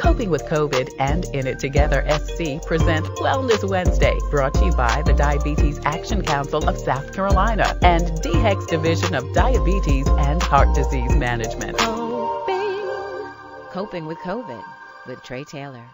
Coping with COVID and In It Together SC present Wellness Wednesday, brought to you by the Diabetes Action Council of South Carolina and DHEC's Division of Diabetes and Heart Disease Management. Coping with COVID with Tre Tailor.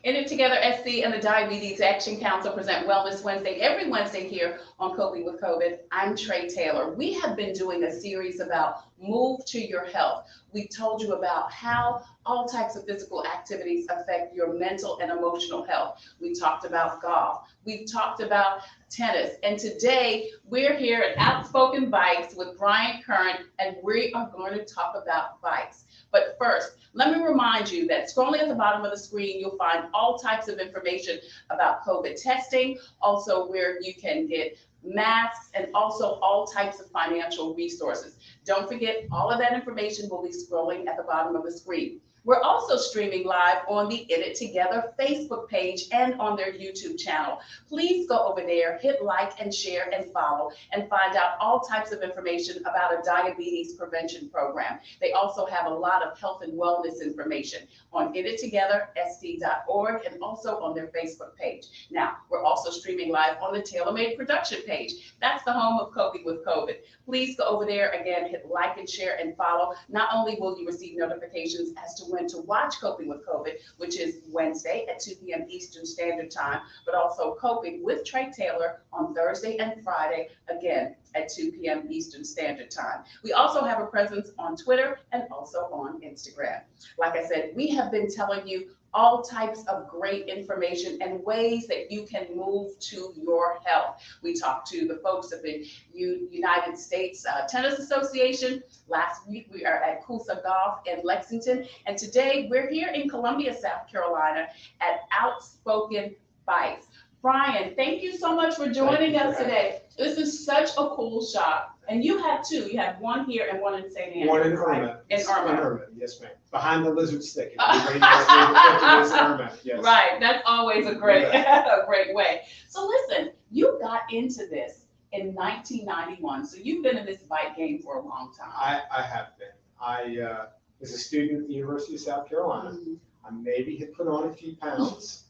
In It Together SC and the Diabetes Action Council present Wellness Wednesday every Wednesday here on Coping with COVID. I'm Tre Tailor. We have been doing a series about Move to Your Health. We told you about how all types of physical activities affect your mental and emotional health. We talked about golf. We've talked about tennis. And today we're here at Outspokin Bikes with Curran, and we are going to talk about bikes. But first, let me remind you that scrolling at the bottom of the screen, you'll find all types of information about COVID testing, also where you can get masks, and also all types of financial resources. Don't forget, all of that information will be scrolling at the bottom of the screen. We're also streaming live on the In It Together Facebook page and on their YouTube channel. Please go over there, hit like and share and follow, and find out all types of information about a diabetes prevention program. They also have a lot of health and wellness information on inittogethersc.org and also on their Facebook page. Now, we're also streaming live on the TailorMade production page. That's the home of Coping with COVID. Please go over there, again, hit like and share and follow. Not only will you receive notifications as to when to watch Coping with COVID, which is Wednesday at 2 p.m. Eastern Standard Time, but also Coping with Tre Tailor on Thursday and Friday, again, at 2 p.m. Eastern Standard Time. We also have a presence on Twitter and also on Instagram. Like I said, we have been telling you all types of great information and ways that you can move to your health. We talked to the folks at the United States Tennis Association. Last week we are at Coosa Golf in Lexington, and today we're here in Columbia, South Carolina at Outspokin Bikes. Brian, thank you so much for joining us today. This is such a cool shop. And you have two. You have one here and one in St. Andrews. One in Irma. Right? In Irma. Yes, ma'am. Behind the lizard stick. Irma. Yes. Right. That's always a great, a great way. So listen, you got into this in 1991. So you've been in this bike game for a long time. I have been. I was a student at the University of South Carolina. Mm-hmm. I maybe had put on a few pounds.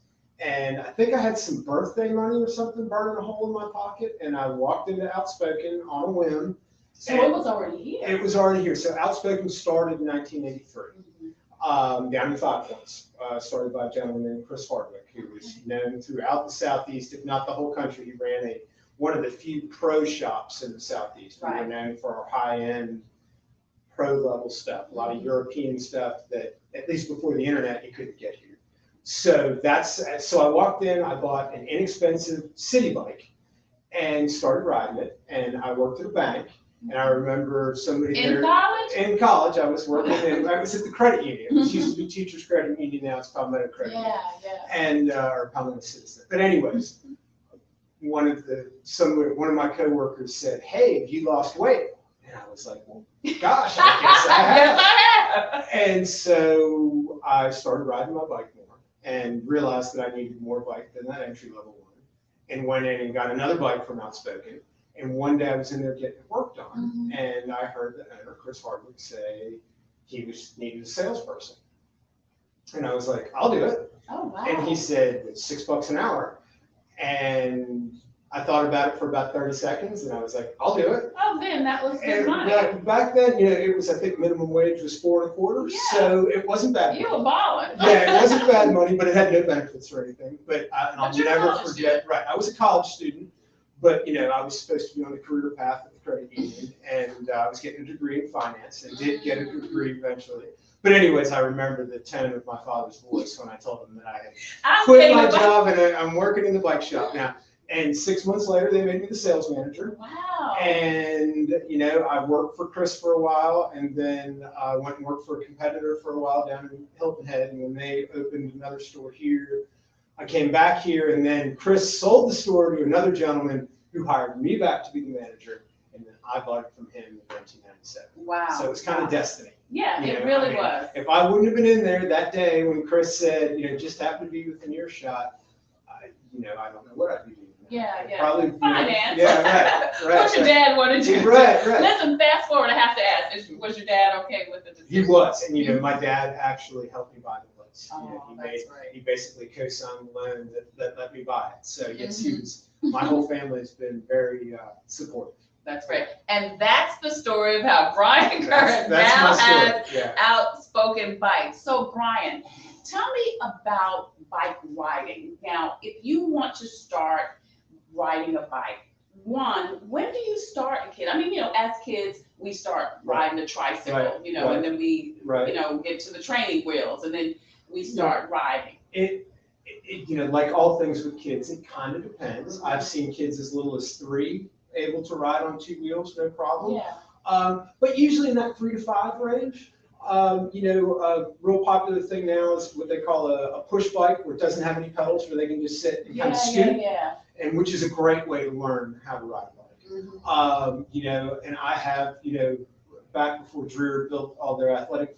And I think I had some birthday money or something burning a hole in my pocket, and I walked into Outspokin on a whim. So it was already here. It was already here. So Outspokin started in 1983, down in 5 Points, started by a gentleman named Chris Hardwick, who was known throughout the Southeast, if not the whole country. He ran one of the few pro shops in the Southeast. Right. We were known for our high-end pro-level stuff, a lot of European stuff that, at least before the internet, you couldn't get here. So I walked in, I bought an inexpensive city bike and started riding it. And I worked at a bank, and I remember somebody in college? In college, I was working I was at the credit union. It used to be Teachers Credit Union, now it's Palmetto Credit Union. Yeah. And, or Palmetto Citizen. But anyways, one of my coworkers said, "Hey, have you lost weight?" And I was like, well, gosh, I guess I have. Yes, I have. And so I started riding my bike more and realized that I needed more bike than that entry-level one, and went in and got another bike from Outspokin. And one day I was in there getting it worked on, and I heard the owner, Chris Hardwick, say he needed a salesperson. And I was like, I'll do it. Oh, wow. And he said, it's $6 an hour. And I thought about it for about 30 seconds, and I was like, I'll do it. Oh, man, that was good money. Back then, it was, I think minimum wage was $4.25, so it wasn't bad. You were balling. Yeah, it wasn't bad money, but it had no benefits or anything. But I'll never forget. Student. Right, I was a college student, but I was supposed to be on the career path at the credit union, and I was getting a degree in finance, and did get a degree eventually. But anyways, I remember the tone of my father's voice when I told him that I had quit my job and I'm working in the bike shop now. And 6 months later, they made me the sales manager. Wow. And, I worked for Chris for a while, and then I went and worked for a competitor for a while down in Hilton Head. And when they opened another store here, I came back here, and then Chris sold the store to another gentleman who hired me back to be the manager, and then I bought it from him in 1997. Wow. So it's kind of destiny. Yeah, You it know, really I mean, was. If I wouldn't have been in there that day when Chris said, just happened to be within earshot, I don't know what I'd be doing. Yeah, yeah. Probably, Finance. Yeah, right. What your dad wanted you to do. Right. Listen, fast forward, I have to ask, was your dad okay with the decision? He was, and my dad actually helped me buy the place. Oh, that's right. He basically co-signed the loan that let me buy it. So yes, Mm-hmm. he was. My whole family has been very supportive. That's great. And that's the story of how Brian Curran That's now my story. has Yeah. Outspokin Bikes. So Brian, tell me about bike riding. Now, if you want to start riding a bike, when do you start a kid? I mean, as kids, we start riding a tricycle, Right. and then we, Right. get to the training wheels, and then we start riding. It like all things with kids, it kind of depends. I've seen kids as little as 3 able to ride on 2 wheels, no problem. Yeah. But usually in that 3 to 5 range. A real popular thing now is what they call a push bike, where it doesn't have any pedals, where they can just sit and kind of scoot, and which is a great way to learn how to ride a bike. Mm-hmm. And I have, back before Drew built all their athletic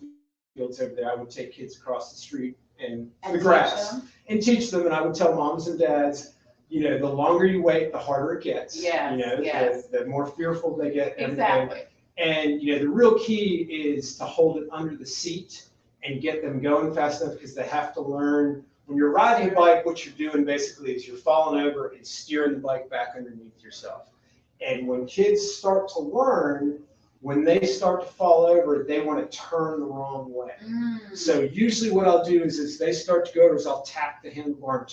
fields over there, I would take kids across the street and the grass and teach them, and I would tell moms and dads, the longer you wait, the harder it gets. Yes. The more fearful they get. Exactly. And the real key is to hold it under the seat and get them going fast enough, because they have to learn when you're riding a bike, what you're doing basically is you're falling over and steering the bike back underneath yourself. And when kids start to learn, when they start to fall over, they want to turn the wrong way. So usually what I'll do is they start to go over, is I'll tap the handlebar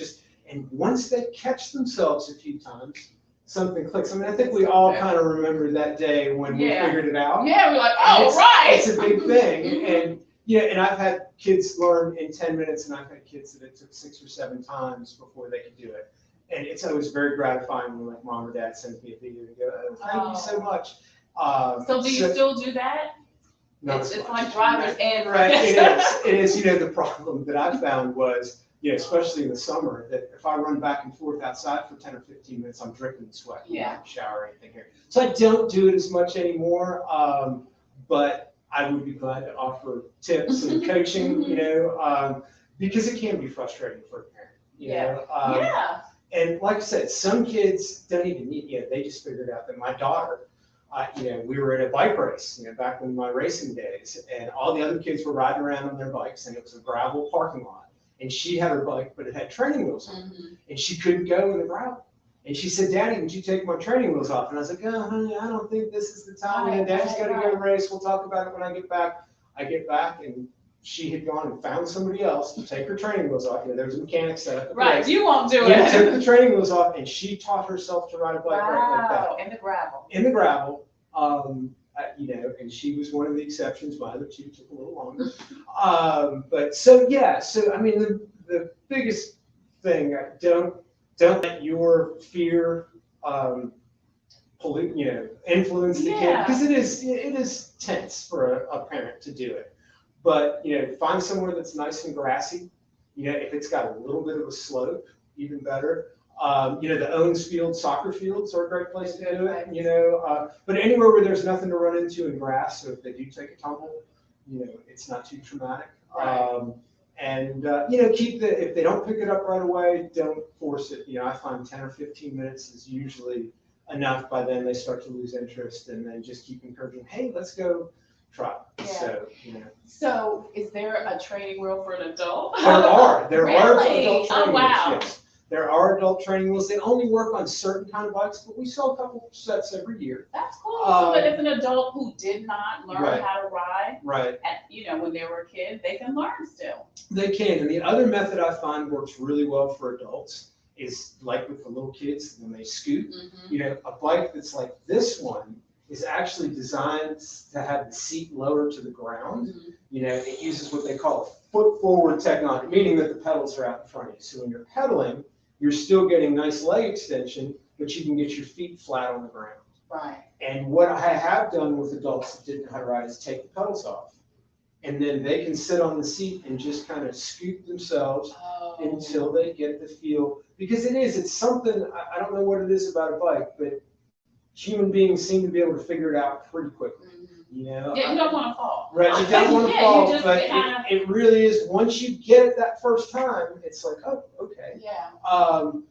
and once they catch themselves a few times, something clicks. I mean, I think we all kind of remember that day when we figured it out. Yeah, we're like, oh, right. It's a big thing. And and I've had kids learn in 10 minutes, and I've had kids that it took 6 or 7 times before they could do it. And it's always very gratifying when mom or dad sends me a video and go, oh, thank you so much. So do you still do that? It's like driver's ed. Right, it is. The problem that I found was, especially in the summer, that if I run back and forth outside for 10 or 15 minutes, I'm dripping sweat. Yeah. Shower or anything here. So I don't do it as much anymore, but I would be glad to offer tips and coaching, because it can be frustrating for a parent. And like I said, some kids don't even need, they just figured out that my daughter, we were at a bike race, back in my racing days, and all the other kids were riding around on their bikes, and it was a gravel parking lot. And she had her bike, but it had training wheels on it, and she couldn't go in the gravel. And she said, Daddy, would you take my training wheels off? And I was like, oh, honey, I don't think this is the time. And Daddy's got to go race. We'll talk about it when I get back. I get back, and she had gone and found somebody else to take her training wheels off. There was a mechanic set up. Right, you won't do it. Took the training wheels off, and she taught herself to ride a bike right like that. In the gravel. In the gravel. And she was one of the exceptions. My other 2 took a little longer. So I mean, the biggest thing, don't let your fear influence the kid, because it is tense for a parent to do it. But find somewhere that's nice and grassy. If it's got a little bit of a slope, even better. The Owens Field soccer fields are a great place to do it. But anywhere where there's nothing to run into in grass, so if they do take a tumble, it's not too traumatic. If they don't pick it up right away, don't force it. I find 10 or 15 minutes is usually enough. By then they start to lose interest, and then just keep encouraging, hey, let's go try. So is there a training wheel for an adult? There Really? are adult training Oh, wow. wheels, yes. There are adult training wheels. They only work on certain kind of bikes, but we sell a couple sets every year. That's cool. So that if an adult who did not learn how to ride, when they were a kid, they can learn still. They can. And the other method I find works really well for adults is like with the little kids when they scoot. A bike that's like this one is actually designed to have the seat lower to the ground. It uses what they call a foot forward technology, meaning that the pedals are out in front of you. So when you're pedaling, you're still getting nice leg extension, but you can get your feet flat on the ground. Right. And what I have done with adults that didn't know how to ride is take the pedals off and then they can sit on the seat and just kind of scoop themselves until they get the feel. Because it's something, I don't know what it is about a bike, but human beings seem to be able to figure it out pretty quickly. You know? Yeah, you don't want to fall. Right, you don't want to fall, but it really is, once you get it that first time, it's like, oh, okay. Yeah.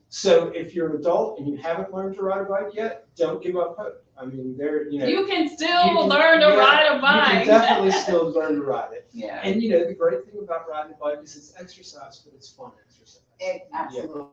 So if you're an adult and you haven't learned to ride a bike yet, don't give up hope. I mean, you can still learn to ride a bike. You can definitely still learn to ride it. Yeah. And the great thing about riding a bike is it's exercise, but it's fun exercise. Absolutely.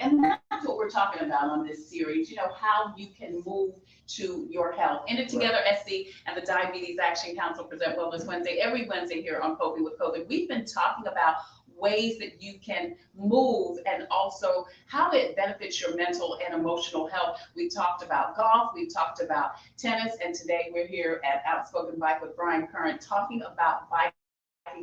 And that's what we're talking about on this series, how you can move to your health. In It Together SC and the Diabetes Action Council present Wellness Wednesday, every Wednesday here on Coping with COVID. We've been talking about ways that you can move and also how it benefits your mental and emotional health. We talked about golf, we talked about tennis, and today we're here at Outspokin Bike with Brian Curran talking about biking.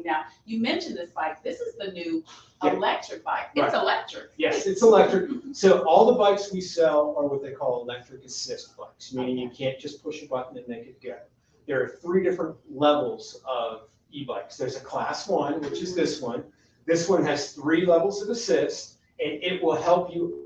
Now, you mentioned this bike. This is the new electric bike. It's electric. Yes, it's electric. So all the bikes we sell are what they call electric assist bikes, meaning you can't just push a button and make it go. There are 3 different levels of e-bikes. There's a class 1, which is this one. This one has 3 levels of assist, and it will help you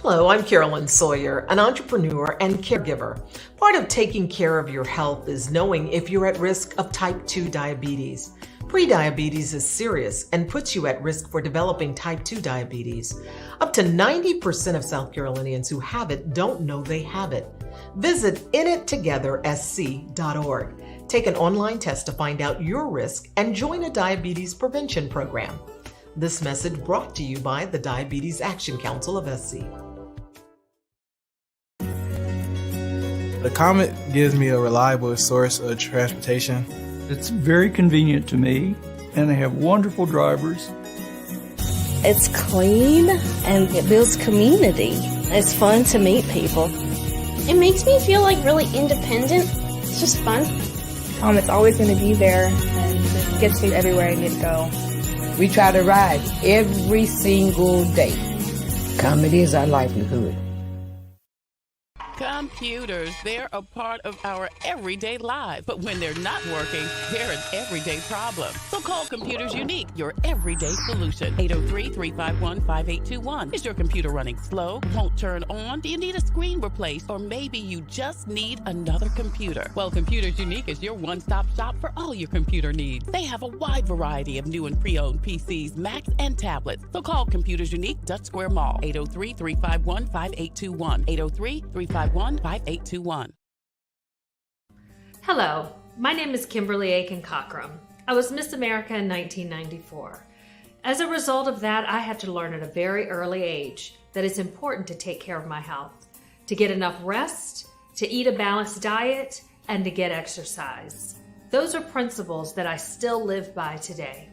Hello, I'm Carolyn Sawyer, an entrepreneur and caregiver. Part of taking care of your health is knowing if you're at risk of type 2 diabetes. Prediabetes is serious and puts you at risk for developing type 2 diabetes. Up to 90% of South Carolinians who have it don't know they have it. Visit inittogethersc.org. Take an online test to find out your risk and join a diabetes prevention program. This message brought to you by the Diabetes Action Council of SC. The Comet gives me a reliable source of transportation. It's very convenient to me, and they have wonderful drivers. It's clean, and it builds community. It's fun to meet people. It makes me feel like really independent. It's just fun. It's always going to be there, and it gets me everywhere I need to go. We try to ride every single day. Comedy is our livelihood. Computers, they're a part of our everyday lives. But when they're not working, they're an everyday problem. So call Computers Unique, your everyday solution. 803-351-5821. Is your computer running slow? Won't turn on? Do you need a screen replaced? Or maybe you just need another computer? Well, Computers Unique is your one-stop shop for all your computer needs. They have a wide variety of new and pre-owned PCs, Macs, and tablets. So call Computers Unique, Dutch Square Mall. 803-351-5821. 803-351-5821. Hello, my name is Kimberly Aiken Cockrum. I was Miss America in 1994. As a result of that, I had to learn at a very early age that it's important to take care of my health, to get enough rest, to eat a balanced diet, and to get exercise. Those are principles that I still live by today.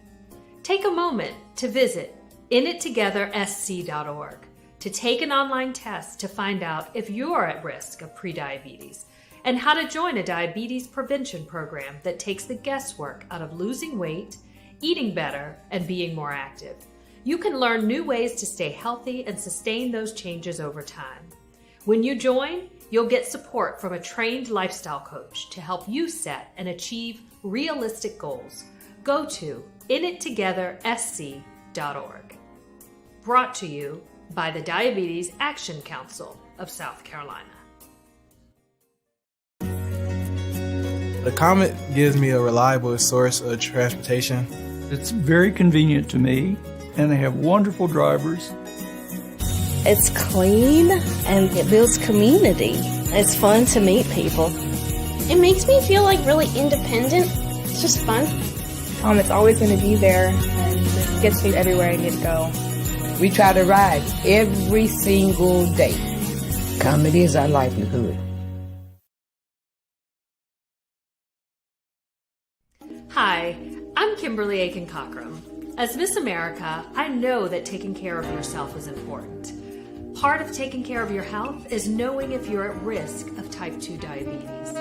Take a moment to visit inittogethersc.org to take an online test to find out if you're at risk of prediabetes and how to join a diabetes prevention program that takes the guesswork out of losing weight, eating better, and being more active. You can learn new ways to stay healthy and sustain those changes over time. When you join, you'll get support from a trained lifestyle coach to help you set and achieve realistic goals. Go to inittogethersc.org. Brought to you by the Diabetes Action Council of South Carolina. The Comet gives me a reliable source of transportation. It's very convenient to me, and they have wonderful drivers. It's clean and it builds community. It's fun to meet people. It makes me feel like really independent. It's just fun. It's always going to be there and it gets me everywhere I need to go. We try to ride every single day. Comedy is our livelihood. Hi, I'm Kimberly Aiken Cockrum. As Miss America, I know that taking care of yourself is important. Part of taking care of your health is knowing if you're at risk of type 2 diabetes.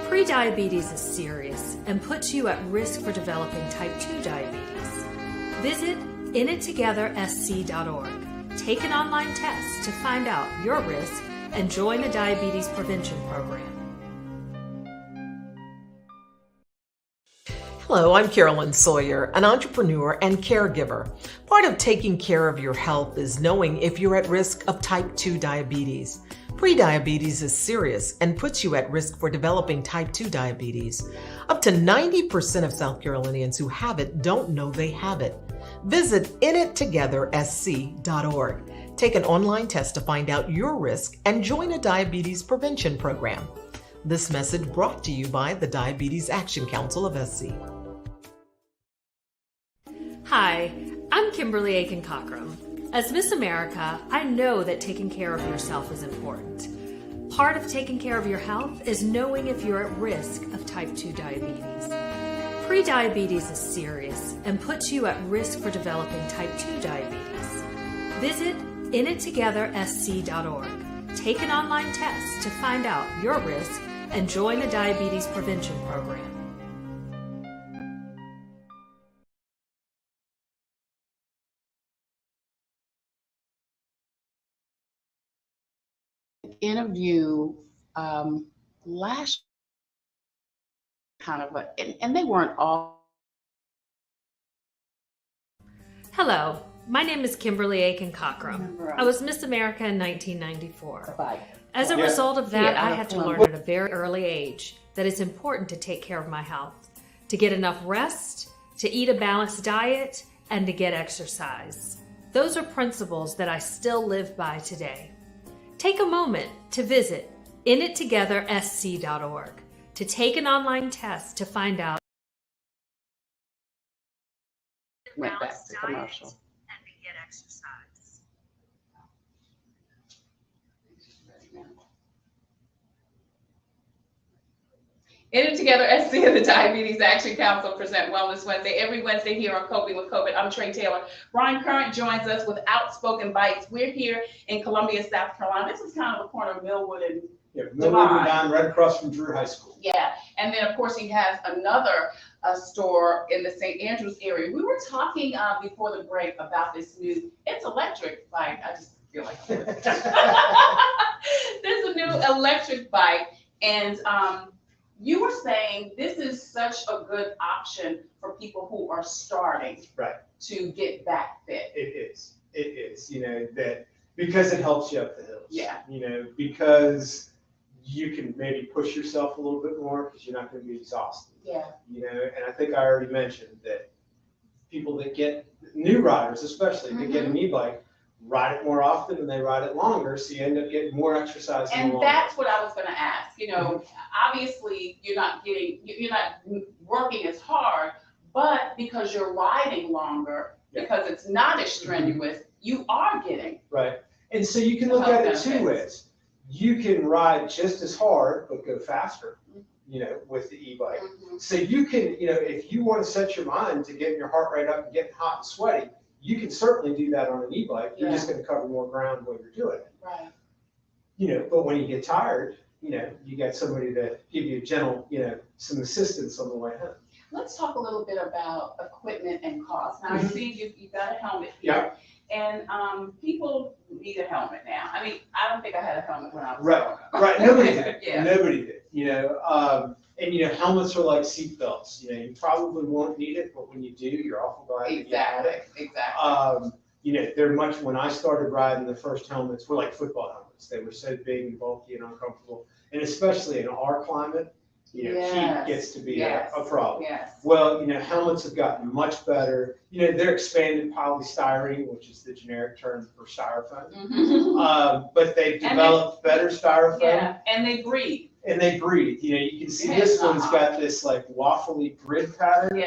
Prediabetes is serious and puts you at risk for developing type 2 diabetes. Visit inittogethersc.org. Take an online test to find out your risk and join a diabetes prevention program. Hello, I'm Carolyn Sawyer, an entrepreneur and caregiver. Part of taking care of your health is knowing if you're at risk of type 2 diabetes. Prediabetes is serious and puts you at risk for developing type 2 diabetes. Up to 90% of South Carolinians who have it don't know they have it. Visit inittogethersc.org. Take an online test to find out your risk and join a diabetes prevention program. This message brought to you by the Diabetes Action Council of SC. Hi, I'm Kimberly Aiken Cockrum. As Miss America, I know that taking care of yourself is important. Part of taking care of your health is knowing if you're at risk of type 2 diabetes. Prediabetes is serious and puts you at risk for developing type 2 diabetes. Visit inittogethersc.org. Take an online test to find out your risk and join a diabetes prevention program. Interview last and they weren't all. Hello, my name is Kimberly Aiken Cockrum. I was Miss America in 1994. As a result of that, I had to learn at a very early age that it's important to take care of my health, to get enough rest, to eat a balanced diet, and to get exercise. Those are principles that I still live by today. Take a moment to visit inittogethersc.org to take an online test to find out. Went back to commercial. And to get exercise. In It Together SC and the Diabetes Action Council present Wellness Wednesday every Wednesday here on Coping with COVID. I'm Tre Tailor. Brian Curran joins us with Outspokin Bicycles. We're here in Columbia, South Carolina. This is kind of the corner of Millwood and Millwood and Don, right across from Drew High School. Yeah, and then of course he has another store in the St. Andrews area. We were talking before the break about this new, it's electric bike. I just feel like There's a new electric bike, and you were saying this is such a good option for people who are starting to get back fit. It is. That because it helps you up the hills. Yeah. Because you can maybe push yourself a little bit more because you're not going to be exhausted. Yeah. And I think I already mentioned that people that get new riders, especially, that get an e-bike, ride it more often and they ride it longer, so you end up getting more exercise. And that's what I was going to ask. Obviously you're not working as hard, but because you're riding longer, because it's not as strenuous, you are getting. Right. And so you can look at it two ways. You can ride just as hard but go faster, with the e-bike. So you can, if you want to set your mind to getting your heart rate up and getting hot and sweaty, you can certainly do that on an e-bike. You're just going to cover more ground while you're doing it. Right. But when you get tired, you got somebody to give you a gentle, some assistance on the way home. Let's talk a little bit about equipment and cost. Now I see you've got a helmet here. And people need a helmet now. I mean, I don't think I had a helmet when I was growing up. Right. Nobody did. Nobody did. And helmets are like seat belts. You probably won't need it, but when you do, you're awful glad that you have it. Exactly. They're much. When I started riding, the first helmets were like football helmets. They were so big and bulky and uncomfortable, and especially in our climate. Heat gets to be a problem. Well, helmets have gotten much better. They're expanded polystyrene, which is the generic term for styrofoam. But they've developed better styrofoam. Yeah, and they breathe. You can see this one's got this like waffly grid pattern.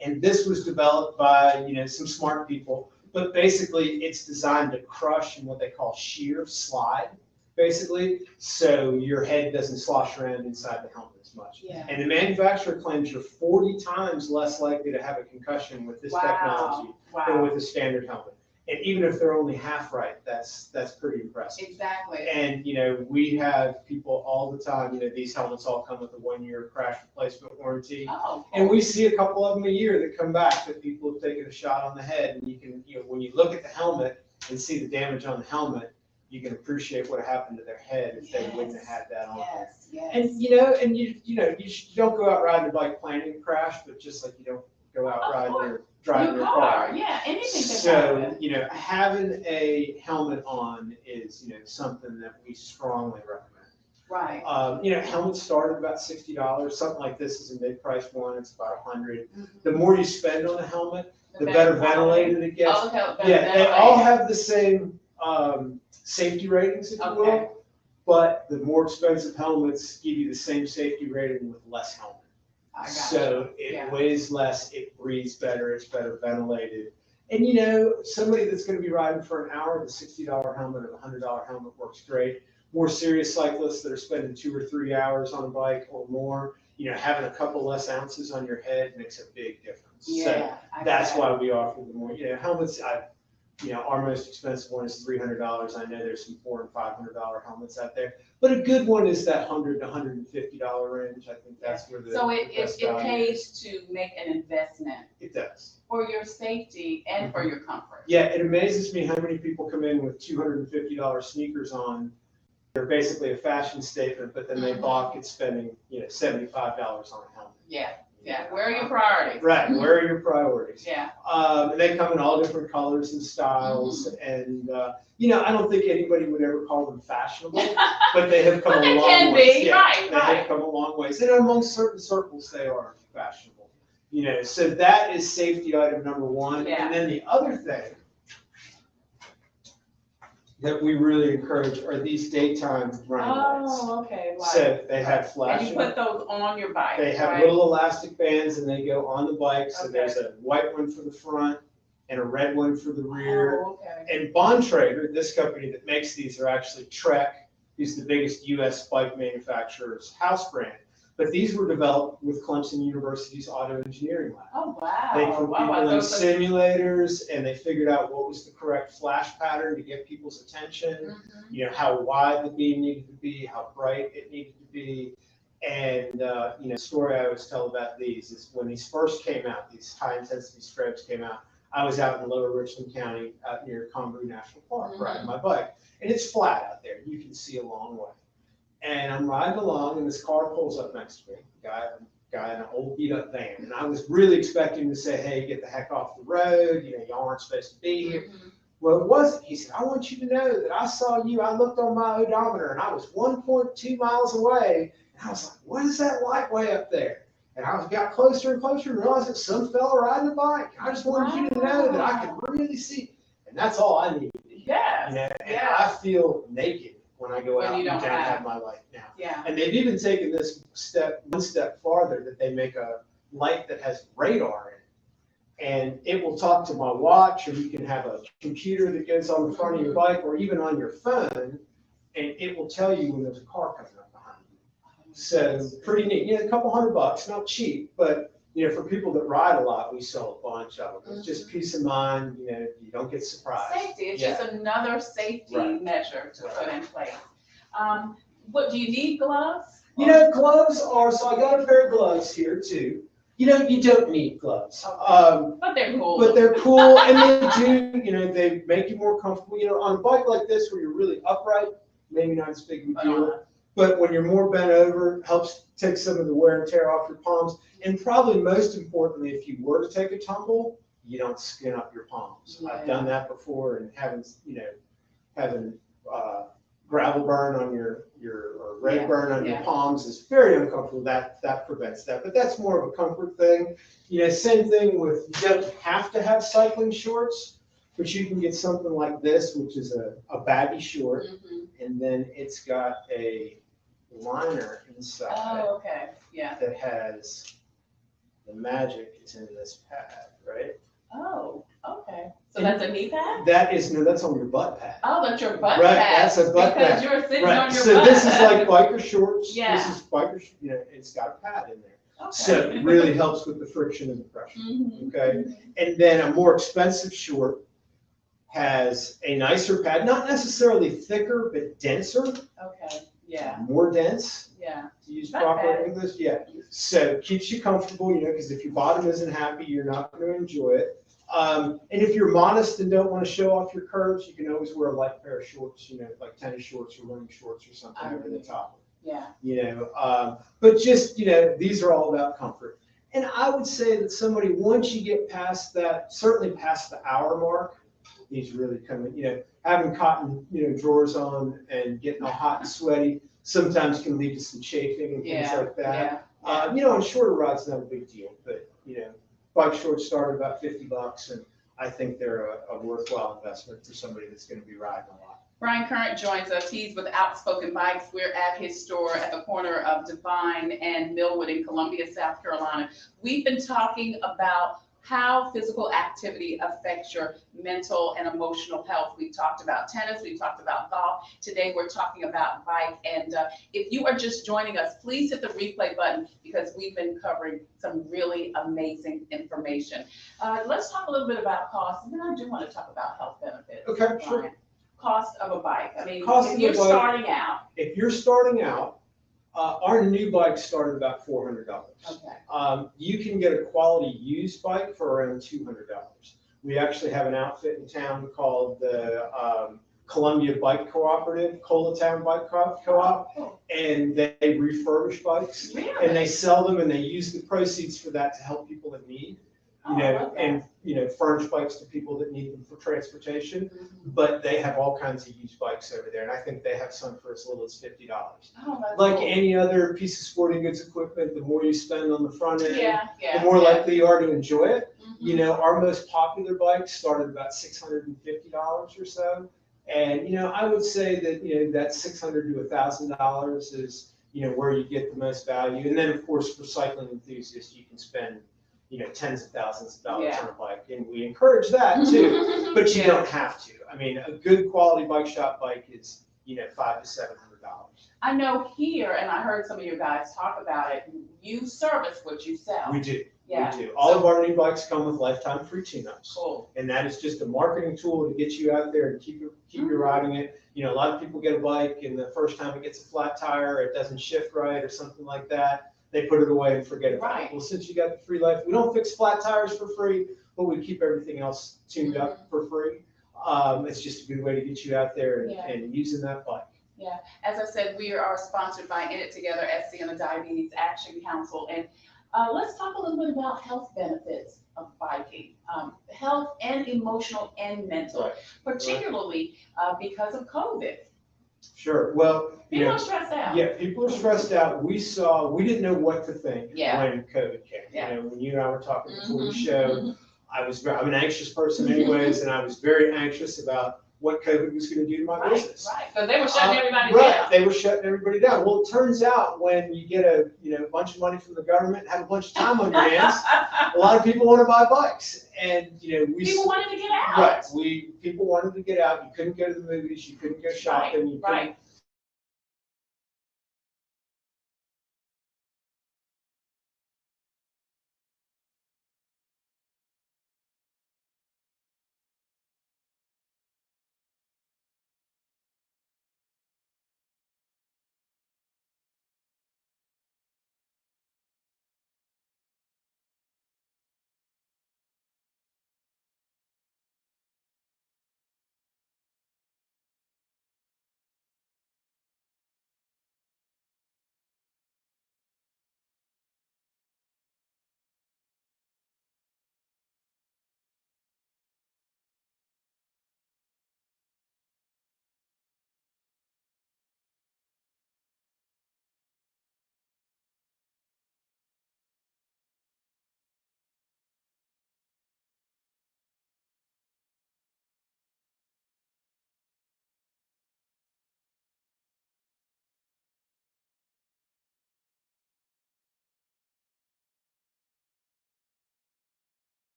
And this was developed by, some smart people. But basically, it's designed to crush and what they call shear slide. Basically, so your head doesn't slosh around inside the helmet as much. And the manufacturer claims you're 40 times less likely to have a concussion with this technology than with a standard helmet. And even if they're only half right, that's pretty impressive. Exactly. And we have people all the time. These helmets all come with a 1-year crash replacement warranty. And we see a couple of them a year that come back that people have taken a shot on the head. And you can, when you look at the helmet and see the damage on the helmet, you can appreciate what happened to their head if they wouldn't have had that on. And you don't go out riding a bike planning to crash, but just like you don't go out riding or driving your car. Anything can happen. So having a helmet on is something that we strongly recommend. Right. Helmets start at about $60. Something like this is a mid-price one. It's about $100. The more you spend on a helmet, the better ventilated it gets. They all have the same safety ratings, if you will, but the more expensive helmets give you the same safety rating with less helmet. So it weighs less, it breathes better, it's better ventilated. And somebody that's going to be riding for an hour, the $60 helmet or the $100 helmet works great. More serious cyclists that are spending 2 or 3 hours on a bike or more, having a couple less ounces on your head makes a big difference. So that's why we offer the more, helmets. Our most expensive one is $300. I know there's some $400 and $500 helmets out there, but a good one is that $100 to $150 range. I think that's where it pays to make an investment. It does. For your safety and for your comfort. Yeah, it amazes me how many people come in with $250 sneakers on. They're basically a fashion statement, but then they balk at spending $75 on a helmet. Where are your priorities? Right, where are your priorities? And they come in all different colors and styles, and I don't think anybody would ever call them fashionable, but they have come a long ways. They have come a long ways, and among certain circles, they are fashionable. So that is safety item number one, and then the other thing that we really encourage are these daytime running lights. So they have flashing. And you put those on your bike. They have little elastic bands and they go on the bike. So there's a white one for the front and a red one for the rear. And Bontrager, this company that makes these, are actually Trek, who's the biggest U.S. bike manufacturer's house brand. But these were developed with Clemson University's auto engineering lab. They put people in simulators and they figured out what was the correct flash pattern to get people's attention, how wide the beam needed to be, how bright it needed to be. And, the story I always tell about these is when these first came out, these high intensity stripes came out, I was out in Lower Richland County, out near Congaree National Park, riding my bike, and it's flat out there. You can see a long way. And I'm riding along, and this car pulls up next to me, guy in an old beat-up van, and I was really expecting to say, "Hey, get the heck off the road! You know, y'all aren't supposed to be here." Well, it wasn't. He said, "I want you to know that I saw you. I looked on my odometer, and I was 1.2 miles away." And I was like, "What is that light way up there?" And I got closer and closer and realized it's some fella riding a bike. I just wanted you to know that I could really see, and that's all I needed. Yes. You know, and I feel naked when I go out and don't have my light now. Yeah. And they've even taken this one step farther, that they make a light that has radar in it. And it will talk to my watch, or you can have a computer that goes on the front of your bike, or even on your phone, and it will tell you when there's a car coming up behind you. So pretty neat. You know, a couple $100, not cheap, but you know, for people that ride a lot, we sell a bunch of them. It's just peace of mind. You know, you don't get surprised. Safety. It's just another safety measure to put in place. What do you need, gloves? You know, gloves are, so I got a pair of gloves here too. You know, you don't need gloves. But they're cool. But they're cool, and they do, you know, they make you more comfortable. You know, on a bike like this where you're really upright, maybe not as big of a deal. But when you're more bent over, it helps take some of the wear and tear off your palms. And probably most importantly, if you were to take a tumble, you don't skin up your palms. I've done that before, and having gravel burn on your or rake burn on your palms is very uncomfortable. That prevents that. But that's more of a comfort thing. You know, same thing with, you don't have to have cycling shorts, but you can get something like this, which is a baggy short, and then it's got a liner inside. Oh, okay. Yeah. That has the magic is in this pad, right? Oh, okay. So that's a knee pad? That is, no, that's on your butt pad. Oh, that's your butt right, pad. That's a butt because pad. You're sitting right. on your so butt. So this is like biker shorts. Yeah. This is biker, you know, it's got a pad in there. Okay. So it really helps with the friction and the pressure. Okay. And then a more expensive short has a nicer pad, not necessarily thicker, but denser. Okay. Yeah. More dense. Yeah. To use proper English. Yeah. So it keeps you comfortable, you know, because if your bottom isn't happy, you're not going to enjoy it. And if you're modest and don't want to show off your curves, you can always wear a light pair of shorts, you know, like tennis shorts or running shorts or something over the top. Yeah. You know, but just, you know, these are all about comfort. And I would say that somebody, once you get past that, certainly past the hour mark, these really come in, you know, having cotton, you know, drawers on and getting all hot and sweaty sometimes can lead to some chafing and things like that. You know, on shorter rides, not a big deal, but, you know, bike shorts start at about $50, and I think they're a worthwhile investment for somebody that's going to be riding a lot. Brian Curran joins us. He's with Outspokin Bikes. We're at his store at the corner of Divine and Millwood in Columbia, South Carolina. We've been talking about how physical activity affects your mental and emotional health. We've talked about tennis, we've talked about golf. Today we're talking about bike. And if you are just joining us, please hit the replay button because we've been covering some really amazing information. Let's talk a little bit about cost, and then I do want to talk about health benefits. Okay, sure. Cost of a bike. I mean, if you're starting out. If you're starting out, our new bikes start at about $400. Okay. You can get a quality used bike for around $200. We actually have an outfit in town called the Columbia Bike Cooperative, Colatown Bike Co-op, and they refurbish bikes, and they sell them, and they use the proceeds for that to help people in need. You know, and you know, furnish bikes to people that need them for transportation. But they have all kinds of used bikes over there, and I think they have some for as little as $50. Like any other piece of sporting goods equipment, the more you spend on the front end, the more likely you are to enjoy it. You know, our most popular bikes start at about $650 or so, and you know, I would say that that $600 to $1,000 is where you get the most value. And then of course, for cycling enthusiasts, you can spend tens of thousands of dollars on a bike, and we encourage that too, but you don't have to. I mean, a good quality bike shop bike is, $500 to $700. I know here, and I heard some of you guys talk about it, you service what you sell. We do. Yeah. We do. All of our new bikes come with lifetime free tune-ups. Cool. And that is just a marketing tool to get you out there and keep you riding it. A lot of people get a bike, and the first time it gets a flat tire, it doesn't shift right or something like that, they put it away and forget about it. Well, since you got the free life, we don't fix flat tires for free. but we keep everything else tuned up for free. It's just a good way to get you out there and using that bike. Yeah, as I said, we are sponsored by In It Together SC and the Diabetes Action Council. And let's talk a little bit about health benefits of biking, health and emotional and mental, particularly because of COVID. Sure. Well, people are stressed out. Yeah, people are stressed out. We didn't know what to think when COVID came. Yeah. When you and I were talking before the show, I'm an anxious person anyways, and I was very anxious about what COVID was going to do to my business. Right, because they were shutting everybody down. They were shutting everybody down. Well, it turns out when you get a bunch of money from the government and have a bunch of time on your hands, a lot of people want to buy bikes. And people wanted to get out. Right. People wanted to get out. You couldn't go to the movies. You couldn't go shopping. You couldn't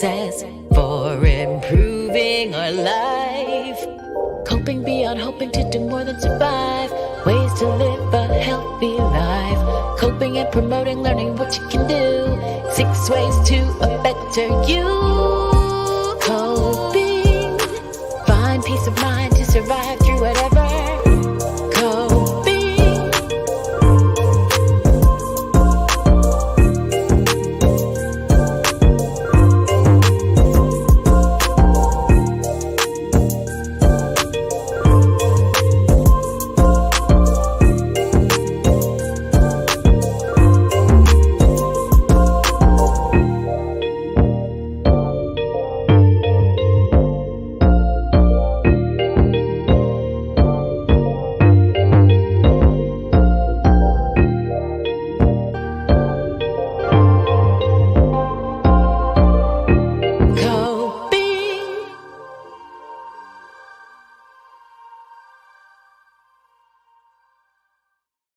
success, for improving our life. Coping beyond hoping to do more than survive. Ways to live a healthy life. Coping and promoting, learning what you can do. 6 ways to a better you. Coping. Find peace of mind to survive.